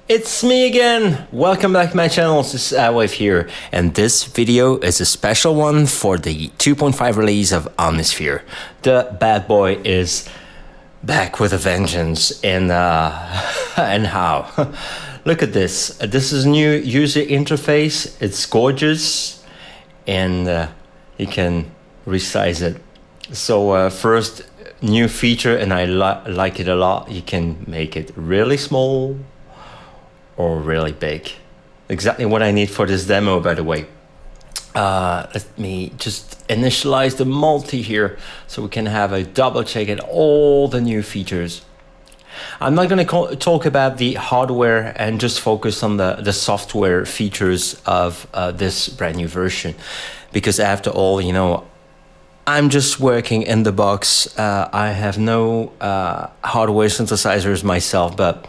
It's me again! Welcome back to my channel, this is Wave here, and this video is a special one for the 2.5 release of Omnisphere. The bad boy is back with a vengeance, and how? Look at this. This is a new user interface, it's gorgeous, and you can resize it. So first, new feature, and I like it a lot, you can make it really small, or really big. Exactly what I need for this demo, by the way. Let me just initialize the multi here so we can have a double check at all the new features. I'm not going to talk about the hardware and just focus on the software features of this brand new version, because after all, you know, I'm just working in the box. I have no hardware synthesizers myself, but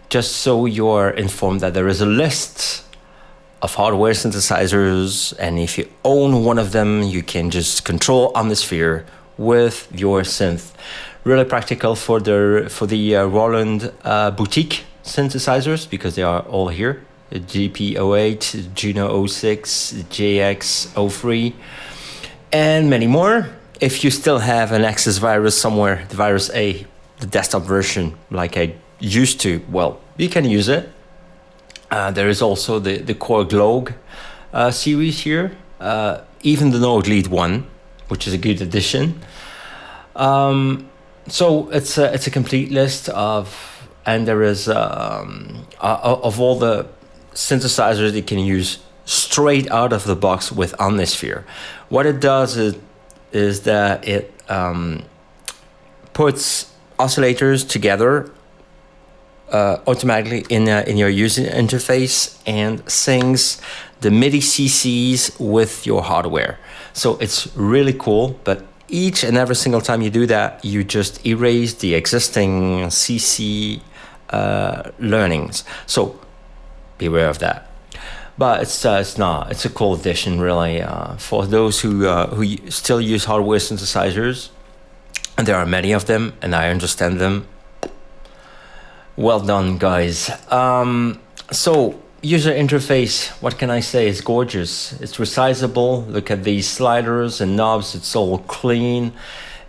just so you're informed that there is a list of hardware synthesizers, and if you own one of them, you can just control Omnisphere with your synth. Really practical for the Roland boutique synthesizers, because they are all here. The GP08, Juno 06, JX03, and many more. If you still have an access virus somewhere, the virus A, the desktop version, like I used to, well, you can use it. There is also the Core Glog series here, even the Node Lead one, which is a good addition. So it's a complete list of, and there is of all the synthesizers you can use straight out of the box with Omnisphere. What it does is that it puts oscillators together automatically in your user interface and syncs the MIDI CCs with your hardware. So it's really cool, but each and every single time you do that, you just erase the existing CC learnings. So beware of that. But it's a cool addition, really, for those who still use hardware synthesizers, and there are many of them, and I understand them. Well done, guys. So user interface, what can I say? It's gorgeous. It's resizable. Look at these sliders and knobs. It's all clean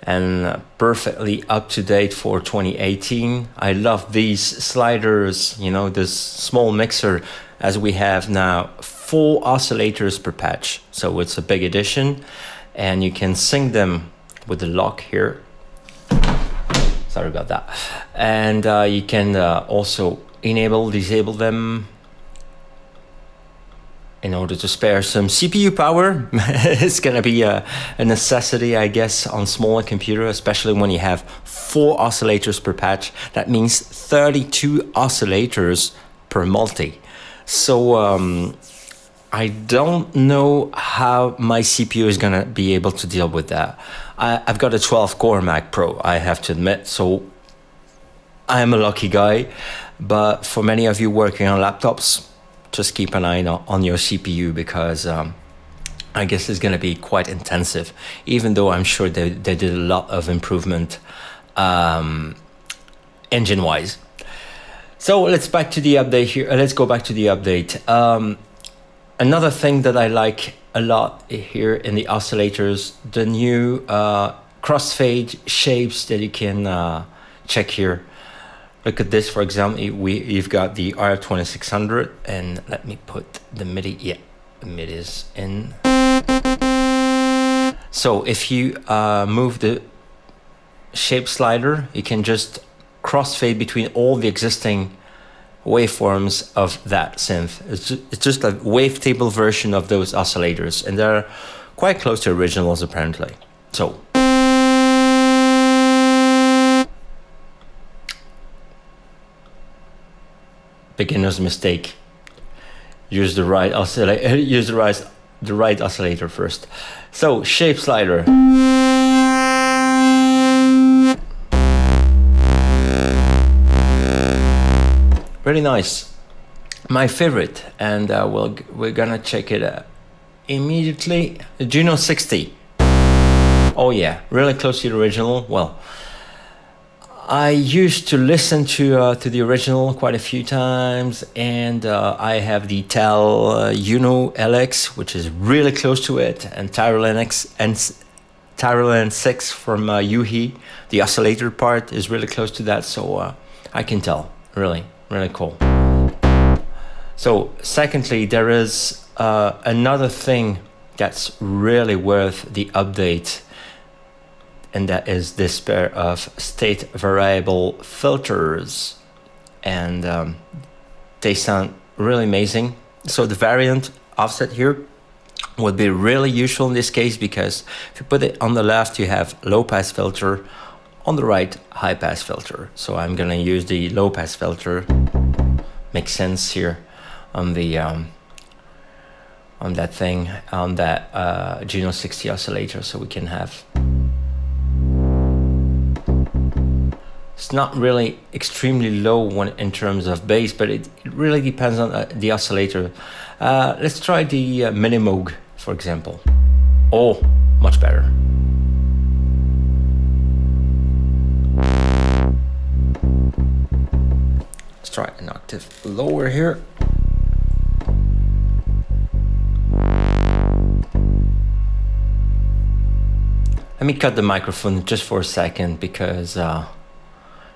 and perfectly up to date for 2018. I love these sliders. You know, this small mixer, as we have now 4 oscillators per patch. So it's a big addition, and you can sync them with the lock here. Sorry about that. And you can also disable them in order to spare some CPU power. It's gonna be a necessity, I guess, on smaller computers, especially when you have 4 oscillators per patch. That means 32 oscillators per multi. So I don't know how my CPU is gonna be able to deal with that. I've got a 12-core Mac Pro, I have to admit, so I'm a lucky guy. But for many of you working on laptops, just keep an eye on your CPU, because I guess it's gonna be quite intensive, even though I'm sure they did a lot of improvement engine-wise. So let's back to the update here. Let's go back to the update. Another thing that I like a lot here in the oscillators, the new crossfade shapes that you can check here. Look at this, for example, you've got the RF2600, and let me put the MIDI, yeah, the MIDI is in. So if you move the shape slider, you can just crossfade between all the existing waveforms of that synth. It's just a wavetable version of those oscillators, and they're quite close to originals apparently. So beginner's mistake. Use the right oscillator. Use the right oscillator first. So shape slider. Really nice. My favorite, and we're gonna check it out immediately. The Juno 60. Oh yeah, really close to the original. Well, I used to listen to the original quite a few times, and I have the Tal Uno LX, which is really close to it, and Tyrolean 6 from Yuhi. The oscillator part is really close to that, so I can tell. Really, really cool. So, secondly, there is another thing that's really worth the update, and that is this pair of state variable filters, and they sound really amazing. So the variant offset here would be really useful in this case, because if you put it on the left, you have low pass filter, on the right, high pass filter. So I'm gonna use the low pass filter. Makes sense here on the on that thing, on that Geno 60 oscillator, so we can have. It's not really extremely low in terms of bass, but it really depends on the oscillator. Let's try the Minimoog, for example. Oh, much better. Let's try an octave lower here. Let me cut the microphone just for a second, because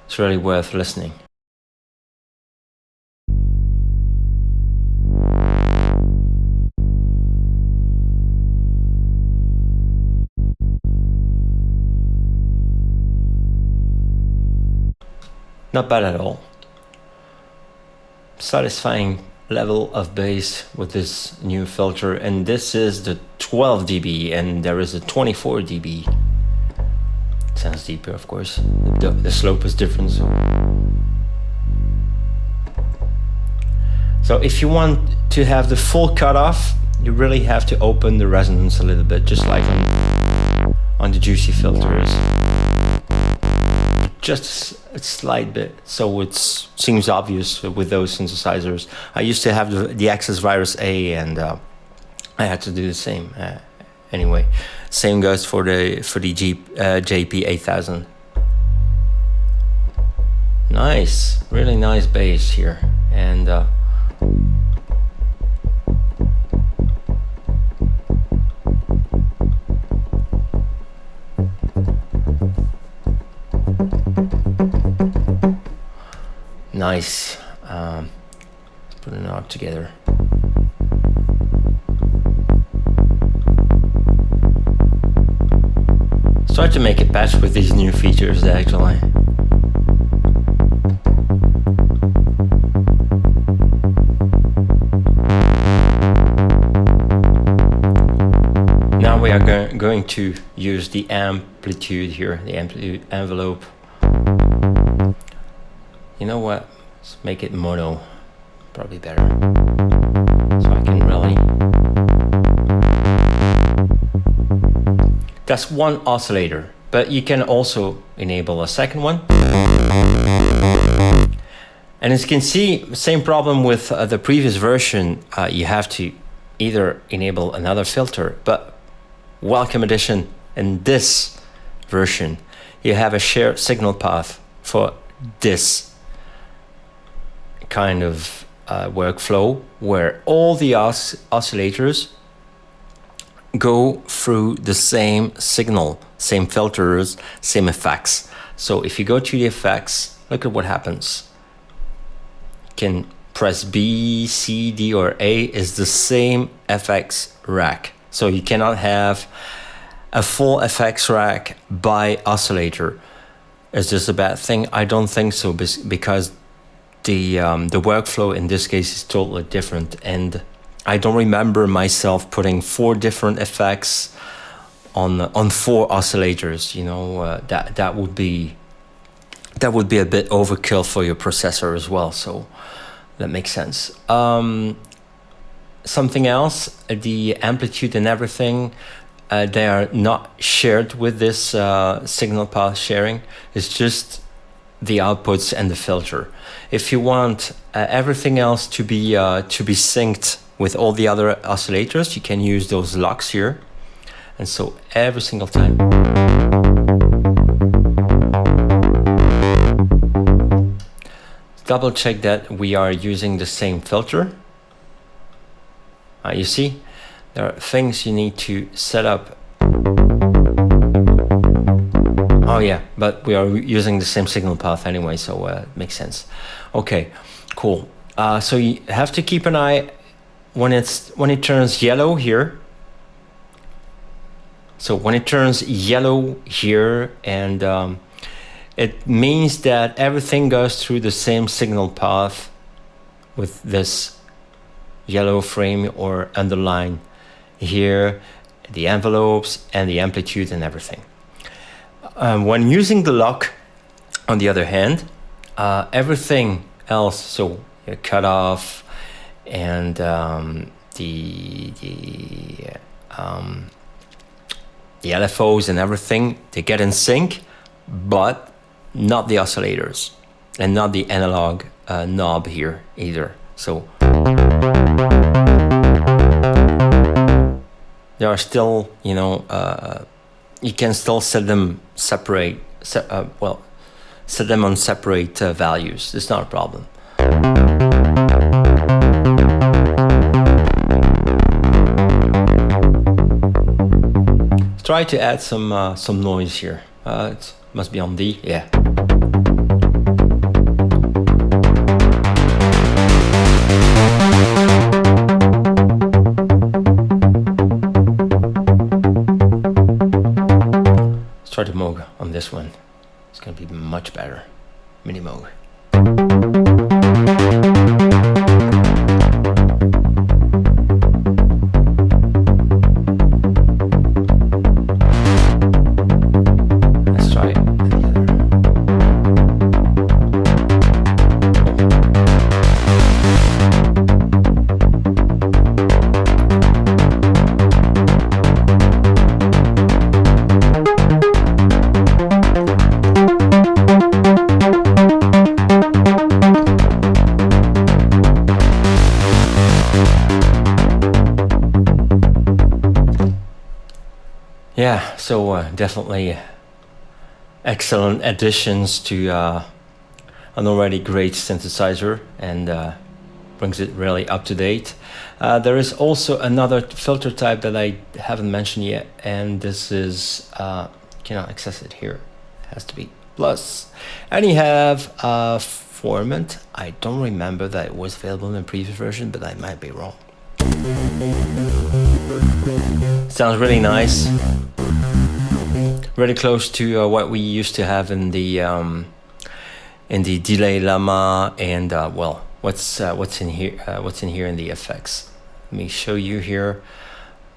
it's really worth listening. Not bad at all. Satisfying level of bass with this new filter, and this is the 12 dB, and there is a 24 dB. Sounds deeper, of course. The slope is different. So if you want to have the full cutoff, you really have to open the resonance a little bit, just like on the juicy filters. Just a slight bit, so it seems obvious with those synthesizers. I used to have the Access Virus A, and I had to do the same. Anyway, same goes for the JP 8000. Nice, really nice bass here, and nice. Put it all together. Start to make a patch with these new features, actually. Now we are going to use the amplitude here, the amplitude envelope. You know what? Let's make it mono, probably better. So I can really. That's one oscillator, but you can also enable a second one. And as you can see, same problem with the previous version. You have to either enable another filter, but welcome addition, in this version, you have a shared signal path for this kind of workflow, where all the oscillators go through the same signal, same filters, same effects. So if you go to the effects, look at what happens. You can press B, C, D, or A is the same FX rack. So you cannot have a full FX rack by oscillator. Is this a bad thing? I don't think so, because the workflow in this case is totally different, and I don't remember myself putting 4 different effects on 4 oscillators. You know, that would be a bit overkill for your processor as well. So that makes sense. Something else, the amplitude and everything, they are not shared with this signal path sharing. It's just the outputs and the filter. If you want everything else to be synced with all the other oscillators, you can use those locks here. And so every single time double check that we are using the same filter. You see, there are things you need to set up. Oh yeah, but we are using the same signal path anyway, so it makes sense. Okay, cool. So you have to keep an eye when it turns yellow here. So when it turns yellow here, and it means that everything goes through the same signal path with this yellow frame or underline here, the envelopes and the amplitude and everything. When using the lock, on the other hand, everything else, so cutoff and the LFOs and everything, they get in sync, but not the oscillators and not the analog knob here either. So there are still, you know, you can still set them separate, set them on separate values. It's not a problem. Try to add some noise here. It must be on D, yeah. Try to Moog on this one. It's going to be much better. Mini Moog. Let's try it. Yeah, so definitely excellent additions to an already great synthesizer, and brings it really up to date. There is also another filter type that I haven't mentioned yet, and this is, cannot access it here, it has to be plus. And you have a format. I don't remember that it was available in the previous version, but I might be wrong. Sounds really nice. Really close to what we used to have in the delay llama, and well, what's in here in the effects. Let me show you here.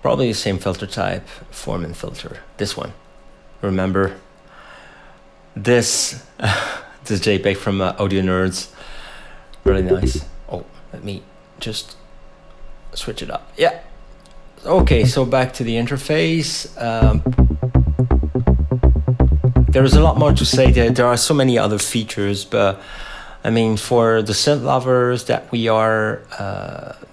Probably the same filter type, Foreman filter. This one. Remember this? This JPEG from Audio Nerds. Really nice. Oh, let me just switch it up. Yeah. Okay, so back to the interface. There's a lot more to say. There are so many other features, but I mean, for the synth lovers that we are,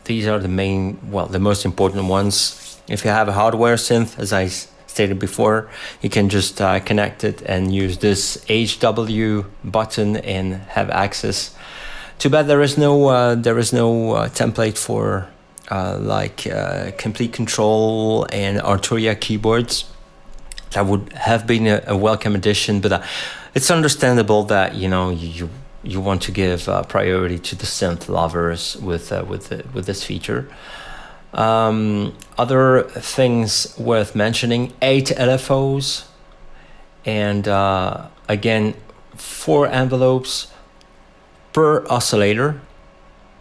these are the main, well, the most important ones. If you have a hardware synth, as I stated before, you can just connect it and use this HW button and have access. Too bad there is no template for complete control and Arturia keyboards. That would have been a welcome addition, but it's understandable that you want to give priority to the synth lovers with this feature. Other things worth mentioning: 8 LFOs, and again 4 envelopes per oscillator,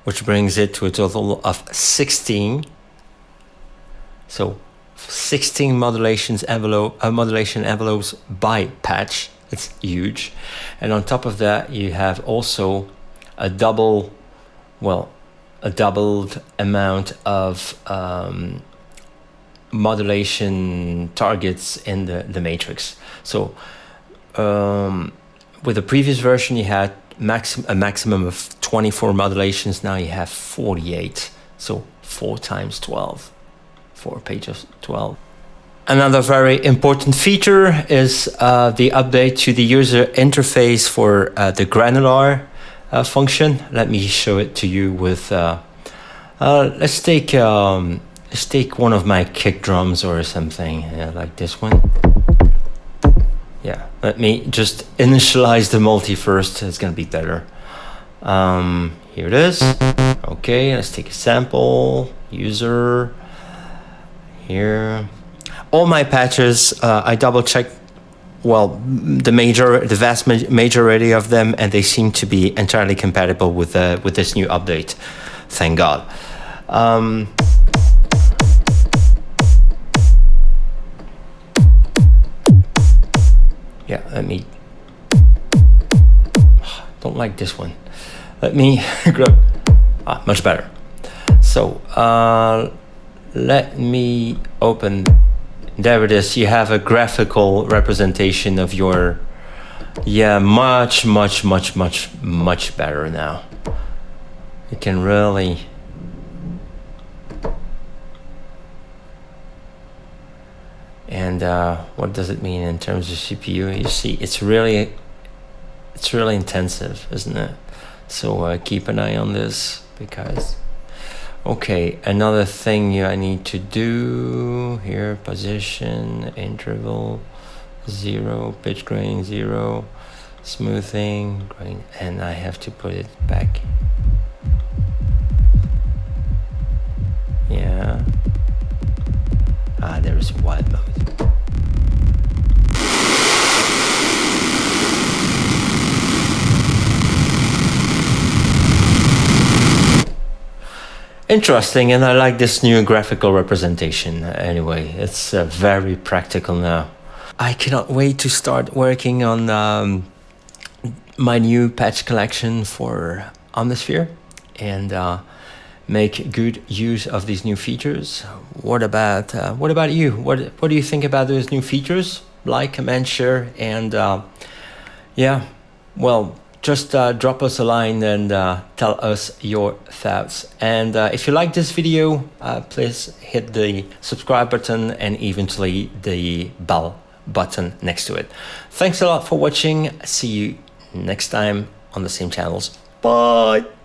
which brings it to a total of 16. So 16 modulation envelopes by patch. It's huge. And on top of that, you have also a doubled amount of modulation targets in the matrix. So with the previous version, you had a maximum of 24 modulations. Now you have 48. So 4 times 12. 4 pages 12. Another very important feature is the update to the user interface for the granular function. Let me show it to you with let's take one of my kick drums or something, like this one. Yeah, let me just initialize the multi first. It's gonna be better. Here it is. Okay, let's take a sample. User. Here. All my patches, I double checked. Well, the vast majority of them, and they seem to be entirely compatible with this new update. Thank God. Yeah, let me. Don't like this one. Let me grab. Much better. So let me open. There it is. You have a graphical representation of your. Yeah, much better now. You can really. And what does it mean in terms of CPU? You see, it's really intensive, isn't it? So keep an eye on this, because. Okay, another thing I need to do here: position, interval, 0, pitch grain 0, smoothing, grain, and I have to put it back. Yeah. There is wild mode. Interesting, and I like this new graphical representation. Anyway, it's very practical now. I cannot wait to start working on my new patch collection for Omnisphere and make good use of these new features. What about you? What do you think about those new features? Like, comment, share, and yeah, well, just drop us a line and tell us your thoughts. And if you like this video, please hit the subscribe button and eventually the bell button next to it. Thanks a lot for watching. See you next time on the same channels. Bye.